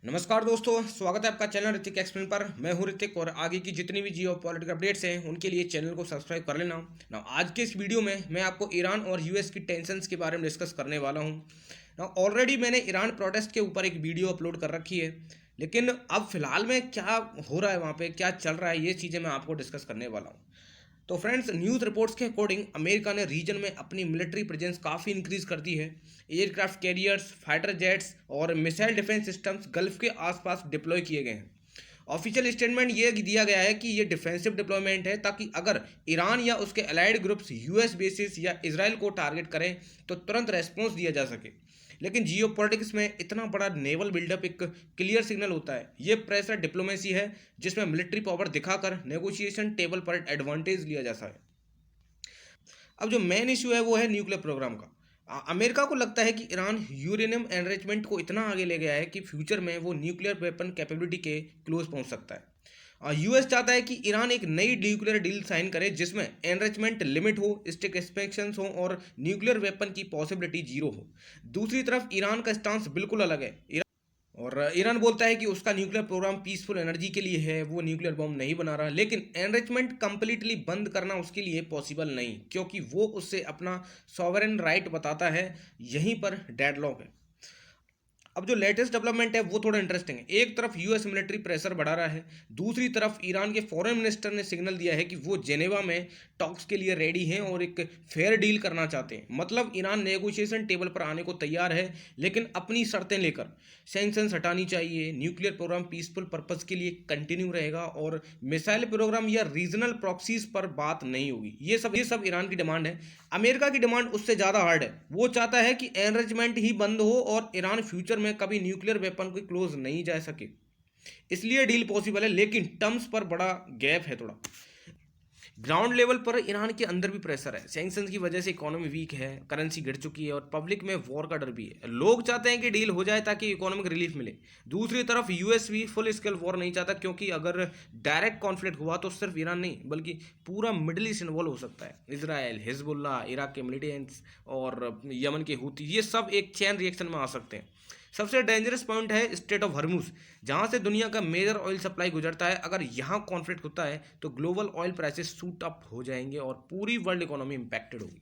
नमस्कार दोस्तों, स्वागत है आपका चैनल ऋतिक एक्सप्लेन पर। मैं हूं ऋतिक और आगे की जितनी भी जियो पॉलिटिकल अपडेट्स हैं उनके लिए चैनल को सब्सक्राइब कर लेना। ना आज के इस वीडियो में मैं आपको ईरान और यूएस की टेंशन्स के बारे में डिस्कस करने वाला हूं। ना ऑलरेडी मैंने ईरान प्रोटेस्ट के ऊपर एक वीडियो अपलोड कर रखी है, लेकिन अब फिलहाल में क्या हो रहा है, वहाँ पे क्या चल रहा है, ये चीज़ें मैं आपको डिस्कस करने वाला हूँ। तो फ्रेंड्स, न्यूज़ रिपोर्ट्स के अकॉर्डिंग अमेरिका ने रीजन में अपनी मिलिट्री प्रेजेंस काफ़ी इंक्रीज कर दी है। एयरक्राफ्ट कैरियर्स, फाइटर जेट्स और मिसाइल डिफेंस सिस्टम्स गल्फ के आसपास डिप्लॉय किए गए हैं। ऑफिशियल स्टेटमेंट ये दिया गया है कि ये डिफेंसिव डिप्लॉयमेंट है, ताकि अगर ईरान या उसके अलाइड ग्रुप्स यूएस बेसिस या इसराइल को टारगेट करें तो तुरंत रेस्पॉन्स दिया जा सके। लेकिन जियो पॉलिटिक्स में इतना बड़ा नेवल बिल्डअप एक क्लियर सिग्नल होता है। ये प्रेशर डिप्लोमेसी है जिसमें मिलिट्री पावर दिखाकर नेगोशिएशन टेबल पर एडवांटेज लिया जा सकता है। अब जो मेन इशू है वो है न्यूक्लियर प्रोग्राम का। अमेरिका को लगता है कि ईरान यूरेनियम एनरिचमेंट को इतना आगे ले गया है कि फ्यूचर में वो न्यूक्लियर वेपन कैपेबिलिटी के क्लोज पहुंच सकता है। यूएस चाहता है कि ईरान एक नई न्यूक्लियर डील साइन करे जिसमें एनरिचमेंट लिमिट हो, स्टिक एक्सपेंशंस हो और न्यूक्लियर वेपन की पॉसिबिलिटी जीरो हो। दूसरी तरफ ईरान का स्टांस बिल्कुल अलग है। और ईरान बोलता है कि उसका न्यूक्लियर प्रोग्राम पीसफुल एनर्जी के लिए है, वो न्यूक्लियर बम नहीं बना रहा, लेकिन एनरिचमेंट कंप्लीटली बंद करना उसके लिए पॉसिबल नहीं, क्योंकि वो उससे अपना सॉवरेन राइट बताता है। यहीं पर डेडलॉक है। अब जो लेटेस्ट डेवलपमेंट है वो थोड़ा इंटरेस्टिंग है। एक तरफ यूएस मिलिट्री प्रेशर बढ़ा रहा है, दूसरी तरफ ईरान के फॉरेन मिनिस्टर ने सिग्नल दिया है कि वो जेनेवा में टॉक्स के लिए रेडी हैं और एक फेयर डील करना चाहते हैं। मतलब ईरान नेगोशिएशन टेबल पर आने को तैयार है, लेकिन अपनी शर्तें लेकर। सैंक्शंस हटानी चाहिए, न्यूक्लियर प्रोग्राम पीसफुल पर्पज के लिए कंटिन्यू रहेगा और मिसाइल प्रोग्राम या रीजनल प्रॉक्सीज पर बात नहीं होगी। ये सब ईरान की डिमांड है। अमेरिका की डिमांड उससे ज़्यादा हार्ड है। वो चाहता है कि एनरिचमेंट ही बंद हो और ईरान फ्यूचर में कभी न्यूक्लियर वेपन को क्लोज नहीं जा सके। इसलिए डील पॉसिबल है, लेकिन टर्म्स पर बड़ा गैप है थोड़ा। ग्राउंड लेवल पर ईरान के अंदर भी प्रेशर है। सैंक्शंस की वजह से इकोनॉमी वीक है, करेंसी गिर चुकी है और पब्लिक में वॉर का डर भी है। लोग चाहते हैं कि डील हो जाए ताकि इकोनॉमिक रिलीफ मिले। दूसरी तरफ यूएस भी फुल स्केल वॉर नहीं चाहता, क्योंकि अगर डायरेक्ट कॉन्फ्लिक्ट हुआ तो सिर्फ ईरान नहीं बल्कि पूरा मिडिल ईस्ट इन्वॉल्व हो सकता है। इसराइल, हिजबुल्लाह, इराक के मिलिटेंट्स और यमन के हूती, ये सब एक चेन रिएक्शन में आ सकते हैं। सबसे डेंजरस पॉइंट है स्ट्रेट ऑफ हॉर्मुज, जहां से दुनिया का मेजर ऑयल सप्लाई गुजरता है। अगर यहां कॉन्फ्लिक्ट होता है तो global oil prices shoot up हो जाएंगे और पूरी वर्ल्ड इकोनॉमी इंपैक्टेड होगी।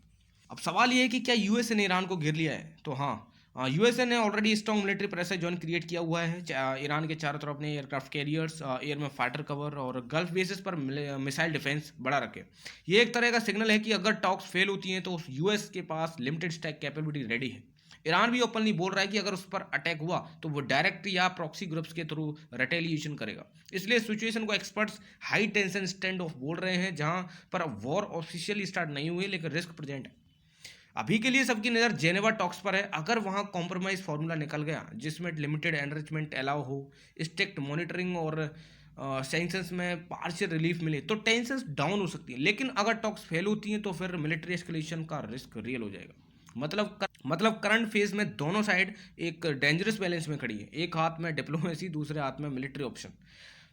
अब सवाल ये है कि क्या यूएसए ने ईरान को घेर लिया है? तो हाँ, यूएसए ने already strong military pressure zone create किया हुआ है। ईरान के चारों तरफ अपने एयरक्राफ्ट कैरियर्स, एयर में फाइटर कवर और गल्फ बेसिस पर मिसाइल डिफेंस बढ़ा रखे। ये एक तरह का सिग्नल है कि अगर टॉक्स फेल होती हैं तो यूएस के पास लिमिटेड स्टैक कैपेबिलिटी रेडी है। ईरान भी ओपनली बोल रहा है कि अगर उस पर अटैक हुआ तो वो डायरेक्ट या प्रॉक्सी ग्रुप्स के थ्रू रिटेलिएशन करेगा। इसलिए सिचुएशन को experts high tension stand of बोल रहे हैं, जहां पर वॉर ऑफिशियली स्टार्ट नहीं हुई लेकिन रिस्क प्रेजेंट है। अभी के लिए सबकी नज़र जेनेवा टॉक्स पर है। अगर वहां कॉम्प्रोमाइज फार्मूला निकल गया जिसमें लिमिटेड एनरिचमेंट अलाउ हो, स्ट्रिक्ट मॉनिटरिंग और सैंक्शंस में पार्शियल रिलीफ मिले, तो टेंशन डाउन हो सकती है। लेकिन अगर टॉक्स फेल होती हैं तो फिर मिलिट्री एस्केलेशन का रिस्क रियल हो जाएगा। मतलब करंट फेज में दोनों साइड एक डेंजरस बैलेंस में खड़ी है। एक हाथ में डिप्लोमेसी, दूसरे हाथ में मिलिट्री ऑप्शन।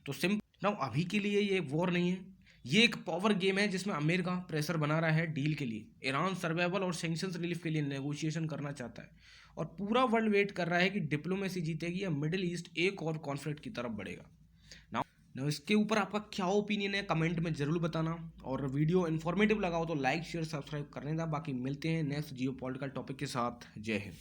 तो सिंपल ना, अभी के लिए ये वॉर नहीं है, ये एक पावर गेम है जिसमें अमेरिका प्रेशर बना रहा है डील के लिए। ईरान सर्वाइवल और सैंक्शंस रिलीफ के लिए नेगोशिएशन करना चाहता है और पूरा वर्ल्ड वेट कर रहा है कि डिप्लोमेसी जीतेगी या मिडिल ईस्ट एक और कॉन्फ्लिक्ट की तरफ बढ़ेगा। ना इसके ऊपर आपका क्या ओपिनियन है, कमेंट में जरूर बताना। और वीडियो इन्फॉर्मेटिव लगा हो तो लाइक शेयर सब्सक्राइब करने का। बाकी मिलते हैं नेक्स्ट जियो पॉलिटिकल टॉपिक के साथ। जय हिंद।